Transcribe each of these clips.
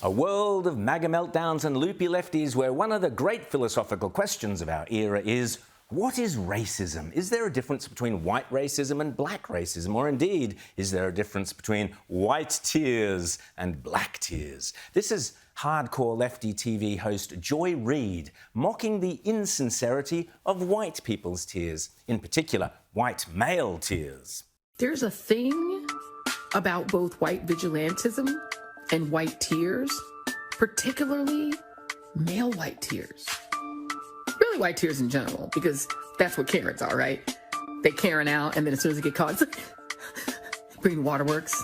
A world of MAGA meltdowns and loopy lefties where one of the great philosophical questions of our era is, what is racism? Is there a difference between white racism and black racism? Or indeed, is there a difference between white tears and black tears? This is hardcore lefty TV host Joy Reid mocking the insincerity of white people's tears, in particular, white male tears. There's a thing about both white vigilantism and white tears, particularly male white tears. Really white tears in general, because that's what Karens are, right? They Karen out, and then as soon as they get caught, it's like, Green Waterworks.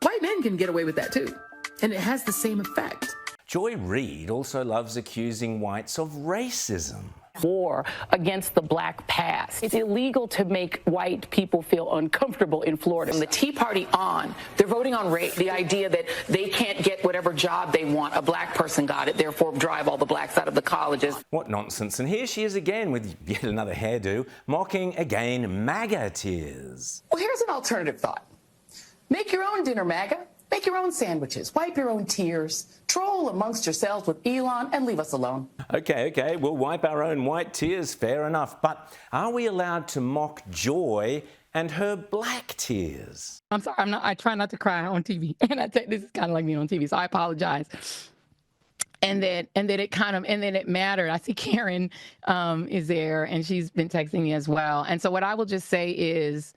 White men can get away with that too, and it has the same effect. Joy Reid also loves accusing whites of racism. War against the black past. It's illegal to make white people feel uncomfortable in Florida. From the Tea Party on, they're voting on race. The idea that they can't get whatever job they want, a black person got it, therefore drive all the blacks out of the colleges. What nonsense. And here she is again with yet another hairdo, mocking again MAGA tears. Well, here's an alternative thought. Make your own dinner, MAGA. Make your own sandwiches, wipe your own tears, troll amongst yourselves with Elon, and leave us alone. Okay, we'll wipe our own white tears, fair enough. But are we allowed to mock Joy and her black tears? I'm sorry, I try not to cry on TV. And this is kind of like being on TV, so I apologize. And then it mattered. I see Karen is there, and she's been texting me as well. And so what I will just say is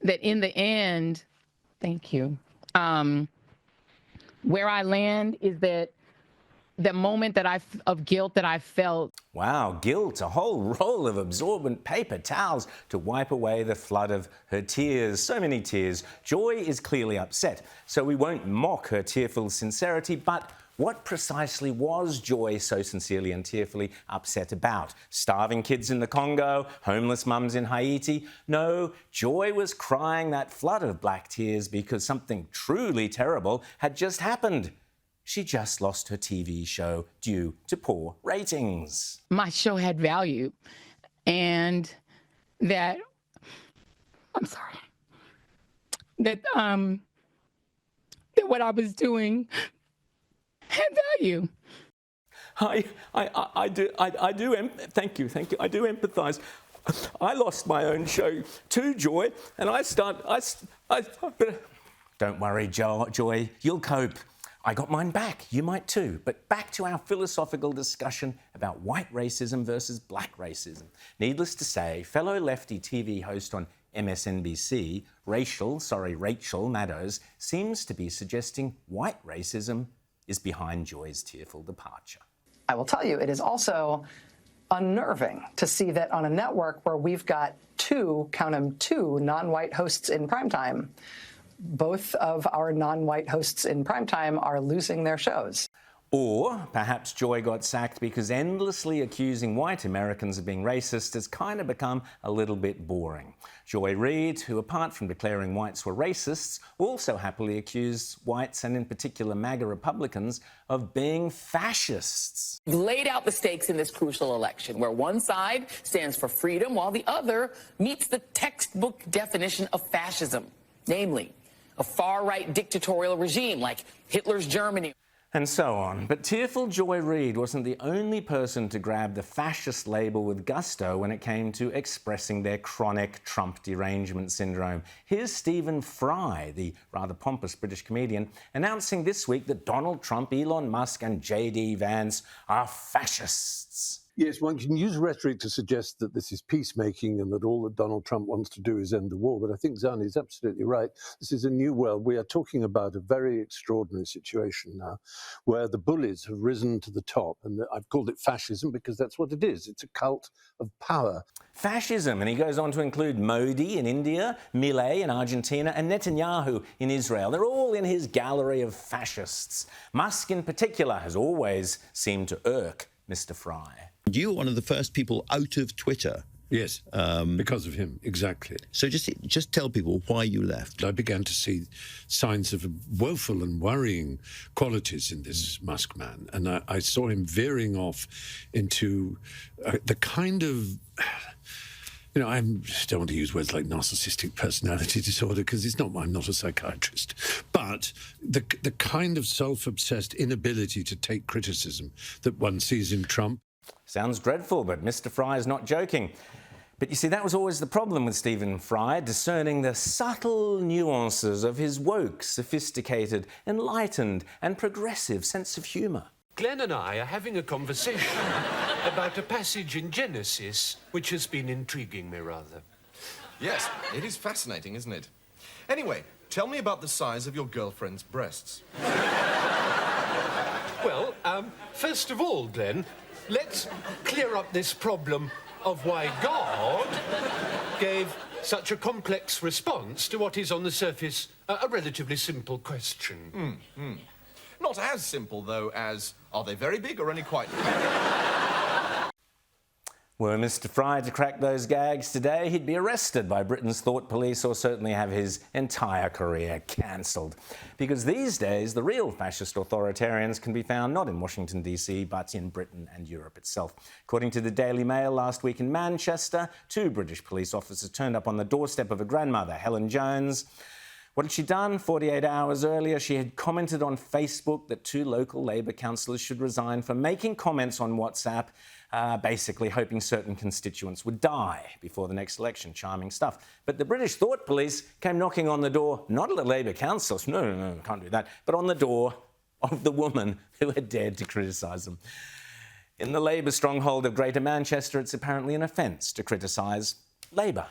that in the end, thank you. Where I land is that the moment of guilt that I felt. Wow, guilt, a whole roll of absorbent paper towels to wipe away the flood of her tears. So many tears. Joy is clearly upset, so we won't mock her tearful sincerity, but what precisely was Joy so sincerely and tearfully upset about? Starving kids in the Congo? Homeless mums in Haiti? No, Joy was crying that flood of black tears because something truly terrible had just happened. She just lost her TV show due to poor ratings. My show had value, and that, I'm sorry, that what I was doing had value. I do. Thank you. I do empathise. I lost my own show too, Joy, and don't worry, Joy. You'll cope. I got mine back. You might too. But back to our philosophical discussion about white racism versus black racism. Needless to say, fellow lefty TV host on MSNBC, Rachel Maddow, seems to be suggesting white racism is behind Joy's tearful departure. I will tell you, it is also unnerving to see that on a network where we've got two non-white hosts in primetime, both of our non-white hosts in primetime are losing their shows. Or perhaps Joy got sacked because endlessly accusing white Americans of being racist has kind of become a little bit boring. Joy Reid, who apart from declaring whites were racists, also happily accused whites, and in particular MAGA Republicans, of being fascists. Laid out the stakes in this crucial election, where one side stands for freedom while the other meets the textbook definition of fascism, namely a far-right dictatorial regime like Hitler's Germany. And so on. But tearful Joy Reid wasn't the only person to grab the fascist label with gusto when it came to expressing their chronic Trump derangement syndrome. Here's Stephen Fry, the rather pompous British comedian, announcing this week that Donald Trump, Elon Musk and J.D. Vance are fascists. Yes, one can use rhetoric to suggest that this is peacemaking and that all that Donald Trump wants to do is end the war. But I think Zani is absolutely right. This is a new world. We are talking about a very extraordinary situation now where the bullies have risen to the top. And I've called it fascism because that's what it is. It's a cult of power. Fascism, and he goes on to include Modi in India, Milei in Argentina, and Netanyahu in Israel. They're all in his gallery of fascists. Musk in particular has always seemed to irk Mr. Fry. You were one of the first people out of Twitter. Yes, because of him, exactly. So just tell people why you left. I began to see signs of woeful and worrying qualities in this Musk man, and I saw him veering off into the kind of You know, I don't want to use words like narcissistic personality disorder because I'm not a psychiatrist. But the kind of self-obsessed inability to take criticism that one sees in Trump. Sounds dreadful, but Mr. Fry is not joking. But you see, that was always the problem with Stephen Fry, discerning the subtle nuances of his woke, sophisticated, enlightened and progressive sense of humour. Glenn and I are having a conversation about a passage in Genesis which has been intriguing me rather. Yes, it is fascinating, isn't it? Anyway, tell me about the size of your girlfriend's breasts. Well, first of all, Glenn, let's clear up this problem of why God gave such a complex response to what is on the surface a relatively simple question. Not as simple, though, as are they very big or only quite... Were Mr. Fry to crack those gags today, he'd be arrested by Britain's thought police or certainly have his entire career cancelled. Because these days, the real fascist authoritarians can be found not in Washington, D.C., but in Britain and Europe itself. According to the Daily Mail, last week in Manchester, 2 British police officers turned up on the doorstep of a grandmother, Helen Jones. What had she done? 48 hours earlier, she had commented on Facebook that 2 local Labour councillors should resign for making comments on WhatsApp, basically hoping certain constituents would die before the next election. Charming stuff. But the British thought police came knocking on the door, not of the Labour councillors, no, can't do that, but on the door of the woman who had dared to criticise them. In the Labour stronghold of Greater Manchester, it's apparently an offence to criticise Labour.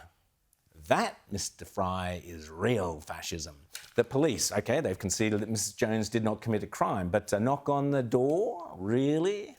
That, Mr. Fry, is real fascism. The police, OK, they've conceded that Mrs. Jones did not commit a crime, but a knock on the door? Really?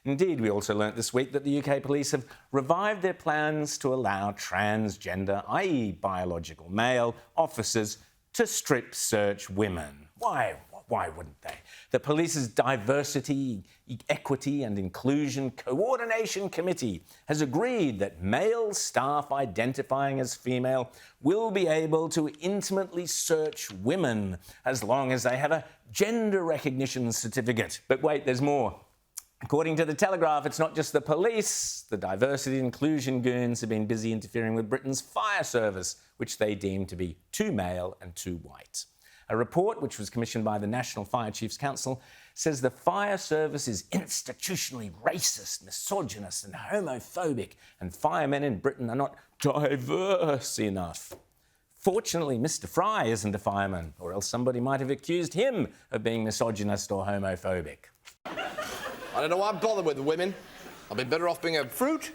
Indeed, we also learnt this week that the UK police have revived their plans to allow transgender, i.e. biological male, officers to strip search women. Why wouldn't they? The police's Diversity, Equity and Inclusion Coordination Committee has agreed that male staff identifying as female will be able to intimately search women as long as they have a gender recognition certificate. But wait, there's more. According to The Telegraph, it's not just the police. The diversity and inclusion goons have been busy interfering with Britain's fire service, which they deem to be too male and too white. A report, which was commissioned by the National Fire Chiefs Council, says the fire service is institutionally racist, misogynist and homophobic, and firemen in Britain are not diverse enough. Fortunately, Mr. Fry isn't a fireman, or else somebody might have accused him of being misogynist or homophobic. I don't know why I bother with the women. I'll be better off being a fruit,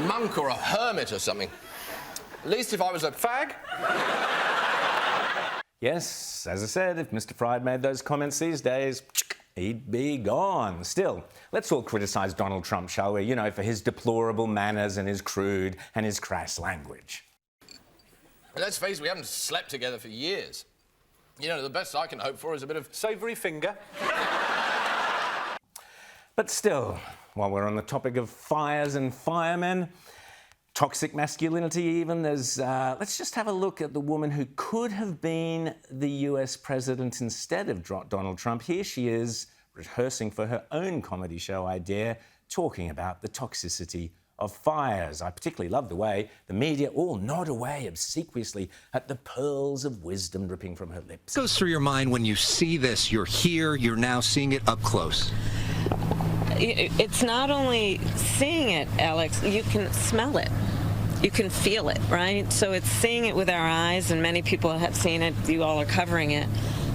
monk or a hermit or something. At least if I was a fag. Yes, as I said, if Mr. Fry had made those comments these days, he'd be gone. Still, let's all criticise Donald Trump, shall we? You know, for his deplorable manners and his crude and his crass language. Let's face it, we haven't slept together for years. You know, the best I can hope for is a bit of savoury finger. But still, while we're on the topic of fires and firemen, toxic masculinity even, let's just have a look at the woman who could have been the US president instead of Donald Trump. Here she is, rehearsing for her own comedy show, I Dare, talking about the toxicity of fires. I particularly love the way the media all nod away obsequiously at the pearls of wisdom dripping from her lips. What goes through your mind when you see this? You're here, you're now seeing it up close. It's not only seeing it, Alex, you can smell it. You can feel it, right? So it's seeing it with our eyes, and many people have seen it. You all are covering it.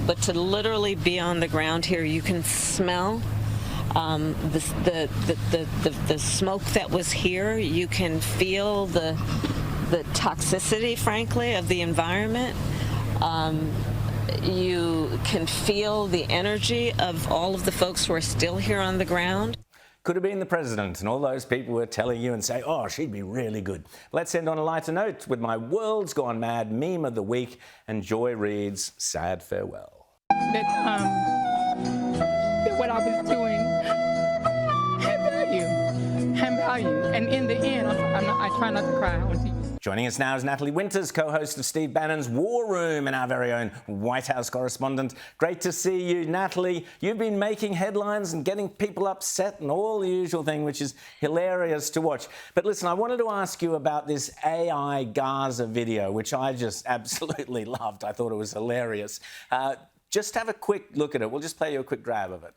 But to literally be on the ground here, you can smell the smoke that was here. You can feel the toxicity, frankly, of the environment. You can feel the energy of all of the folks who are still here on the ground. Could have been the president, and all those people were telling you and say, oh, she'd be really good. Let's end on a lighter note with my World's Gone Mad meme of the week and Joy Reid's sad farewell. That what I was doing had value. And in the end, I try not to cry on TV. Joining us now is Natalie Winters, co-host of Steve Bannon's War Room and our very own White House correspondent. Great to see you, Natalie. You've been making headlines and getting people upset and all the usual thing, which is hilarious to watch. But listen, I wanted to ask you about this AI Gaza video, which I just absolutely loved. I thought it was hilarious. Just have a quick look at it. We'll just play you a quick grab of it.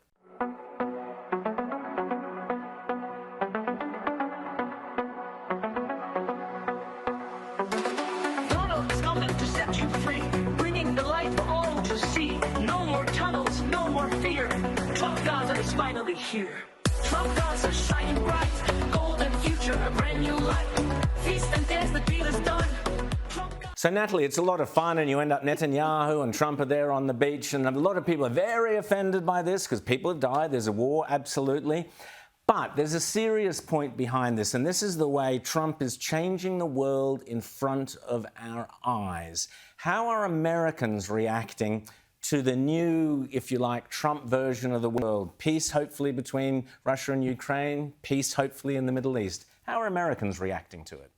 Finally here. Trump gods are shining bright. Golden future, a brand new life. Feast and dance, the deal is done. So, Natalie, it's a lot of fun, and you end up Netanyahu and Trump are there on the beach, and a lot of people are very offended by this because people have died. There's a war, absolutely. But there's a serious point behind this, and this is the way Trump is changing the world in front of our eyes. How are Americans reacting to the new, if you like, Trump version of the world? Peace, hopefully, between Russia and Ukraine. Peace, hopefully, in the Middle East. How are Americans reacting to it?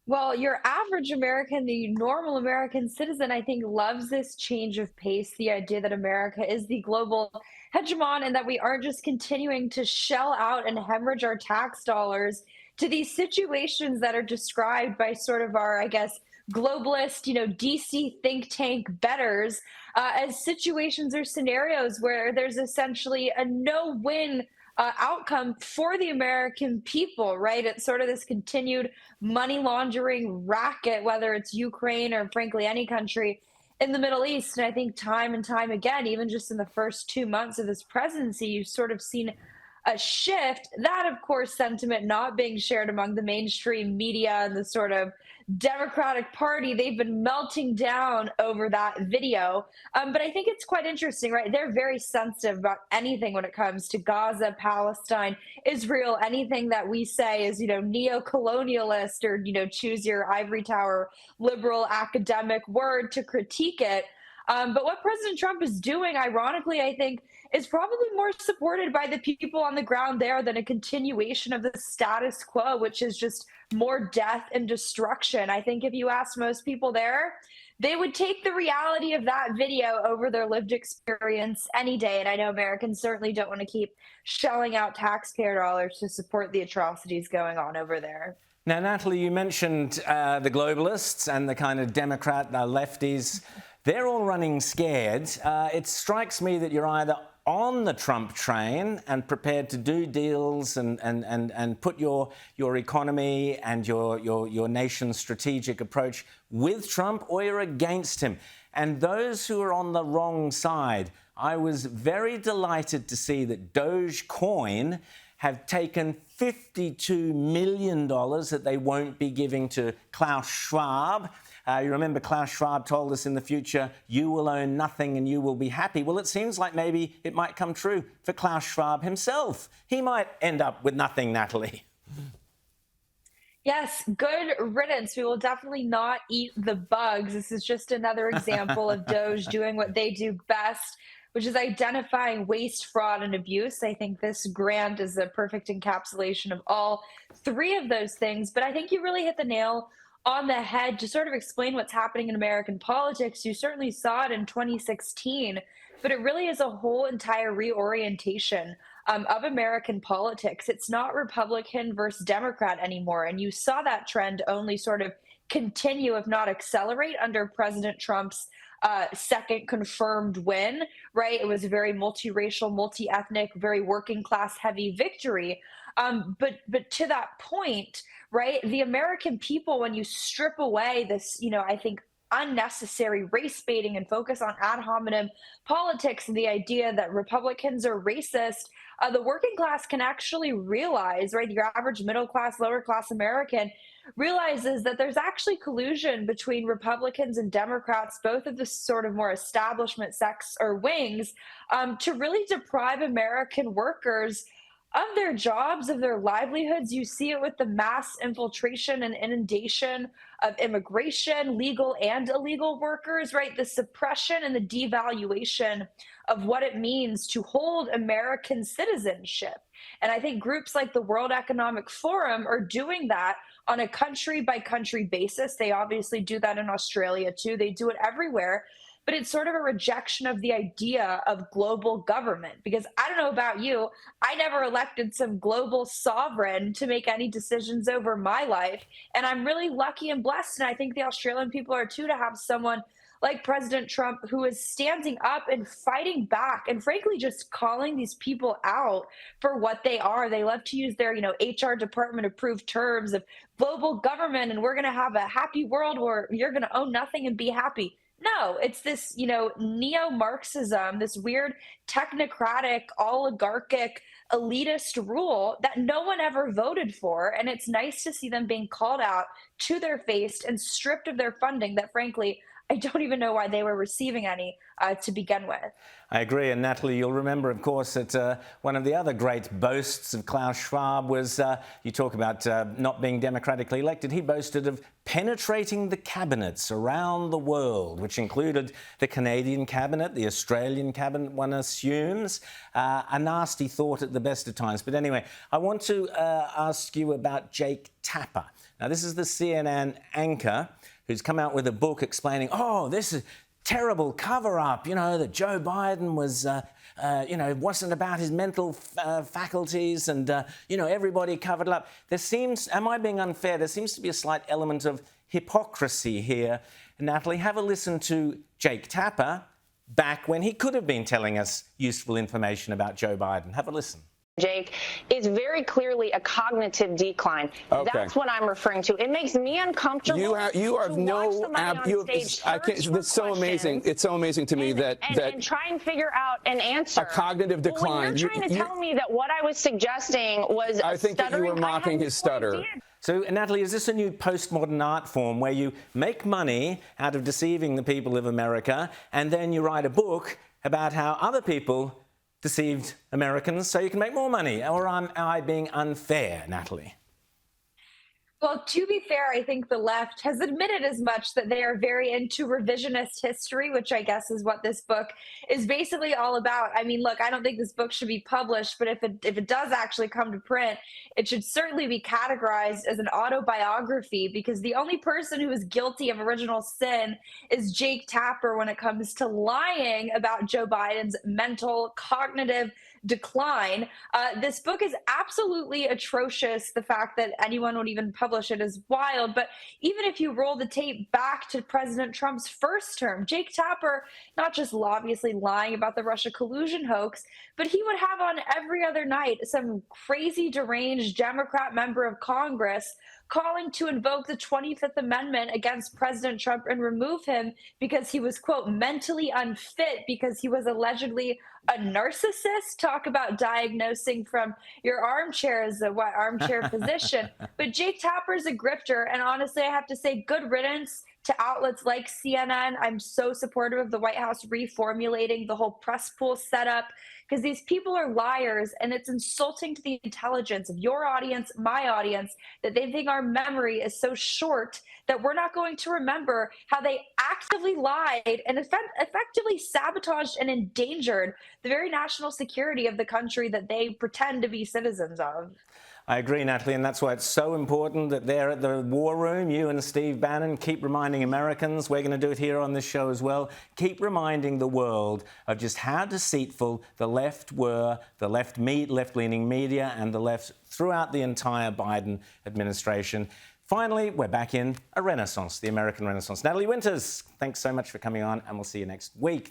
Well, your average American, the normal American citizen, I think, loves this change of pace, the idea that America is the global hegemon and that we aren't just continuing to shell out and hemorrhage our tax dollars to these situations that are described by sort of our, I guess, globalist, DC think tank betters as situations or scenarios where there's essentially a no-win outcome for the American people, right? It's sort of this continued money laundering racket, whether it's Ukraine or frankly any country in the Middle East. And I think time and time again, even just in the first 2 months of this presidency, you've sort of seen a shift. That, of course, sentiment not being shared among the mainstream media and the sort of Democratic Party. They've been melting down over that video. But I think it's quite interesting, right? They're very sensitive about anything when it comes to Gaza, Palestine, Israel, anything that we say is, neo-colonialist or, choose your ivory tower liberal academic word to critique it. But what President Trump is doing, ironically, I think, is probably more supported by the people on the ground there than a continuation of the status quo, which is just more death and destruction. I think if you ask most people there, they would take the reality of that video over their lived experience any day. And I know Americans certainly don't want to keep shelling out taxpayer dollars to support the atrocities going on over there. Now, Natalie, you mentioned the globalists and the kind of Democrat lefties. They're all running scared. It strikes me that you're either on the Trump train and prepared to do deals and put your economy and your nation's strategic approach with Trump, or you're against him. And those who are on the wrong side, I was very delighted to see that Dogecoin have taken $52 million that they won't be giving to Klaus Schwab. You remember Klaus Schwab told us in the future, you will own nothing and you will be happy. Well, it seems like maybe it might come true for Klaus Schwab himself. He might end up with nothing, Natalie. Yes, good riddance. We will definitely not eat the bugs. This is just another example of Doge doing what they do best, which is identifying waste, fraud, and abuse. I think this grant is a perfect encapsulation of all three of those things. But I think you really hit the nail on the head to sort of explain what's happening in American politics. You certainly saw it in 2016, but it really is a whole entire reorientation of American politics. It's not Republican versus Democrat anymore. And you saw that trend only sort of continue, if not accelerate, under President Trump's second confirmed win, right? It was a very multiracial, multi-ethnic, very working class heavy victory. But to that point, right, the American people, when you strip away this, I think unnecessary race baiting and focus on ad hominem politics and the idea that Republicans are racist, the working class can actually realize, right, your average middle class, lower class American realizes that there's actually collusion between Republicans and Democrats, both of the sort of more establishment sects or wings, to really deprive American workers of their jobs, of their livelihoods. You see it with the mass infiltration and inundation of immigration, legal and illegal workers, right? The suppression and the devaluation of what it means to hold American citizenship. And I think groups like the World Economic Forum are doing that on a country by country basis. They obviously do that in Australia too. They do it everywhere. But it's sort of a rejection of the idea of global government. Because I don't know about you, I never elected some global sovereign to make any decisions over my life. And I'm really lucky and blessed. And I think the Australian people are too, to have someone like President Trump who is standing up and fighting back and frankly just calling these people out for what they are. They love to use their, HR department approved terms of global government, and we're going to have a happy world where you're going to own nothing and be happy. No, it's this, neo-Marxism, this weird technocratic, oligarchic, elitist rule that no one ever voted for. And it's nice to see them being called out to their face and stripped of their funding that, frankly, I don't even know why they were receiving any to begin with. I agree. And Natalie, you'll remember, of course, that one of the other great boasts of Klaus Schwab was, you talk about not being democratically elected, he boasted of penetrating the cabinets around the world, which included the Canadian cabinet, the Australian cabinet, one assumes. A nasty thought at the best of times. But anyway, I want to ask you about Jake Tapper. Now, this is the CNN anchor who's come out with a book explaining, this is terrible cover-up, that Joe Biden was, wasn't about his mental faculties and, everybody covered it up. Am I being unfair? There seems to be a slight element of hypocrisy here. Natalie, have a listen to Jake Tapper back when he could have been telling us useful information about Joe Biden. Have a listen. Jake, is very clearly a cognitive decline. Okay. That's what I'm referring to. It makes me uncomfortable. You have it's so amazing. It's so amazing to me that try and figure out an answer. A cognitive decline. Well, you're trying to tell me that what I was suggesting was I think that you were mocking his stutter. So, Natalie, is this a new postmodern art form where you make money out of deceiving the people of America and then you write a book about how other people deceived Americans so you can make more money? Or am I being unfair, Natalie? Well, to be fair, I think the left has admitted as much, that they are very into revisionist history, which I guess is what this book is basically all about. I mean, look, I don't think this book should be published, but if it does actually come to print, it should certainly be categorized as an autobiography, because the only person who is guilty of original sin is Jake Tapper when it comes to lying about Joe Biden's mental, cognitive decline. This book is absolutely atrocious. The fact that anyone would even publish it is wild. But even if you roll the tape back to President Trump's first term, Jake Tapper, not just obviously lying about the Russia collusion hoax, but he would have on every other night some crazy, deranged Democrat member of Congress calling to invoke the 25th Amendment against President Trump and remove him because he was, quote, mentally unfit because he was allegedly a narcissist. Talk about diagnosing from your armchair as a armchair physician. But Jake Tapper's a grifter. And honestly, I have to say good riddance to outlets like CNN. I'm so supportive of the White House reformulating the whole press pool setup, because these people are liars, and it's insulting to the intelligence of your audience, my audience, that they think our memory is so short that we're not going to remember how they actively lied and effectively sabotaged and endangered the very national security of the country that they pretend to be citizens of. I agree, Natalie, and that's why it's so important that there at the War Room, you and Steve Bannon keep reminding Americans, we're going to do it here on this show as well, keep reminding the world of just how deceitful the left were, the left-leaning media and the left throughout the entire Biden administration. Finally, we're back in a renaissance, the American Renaissance. Natalie Winters, thanks so much for coming on, and we'll see you next week.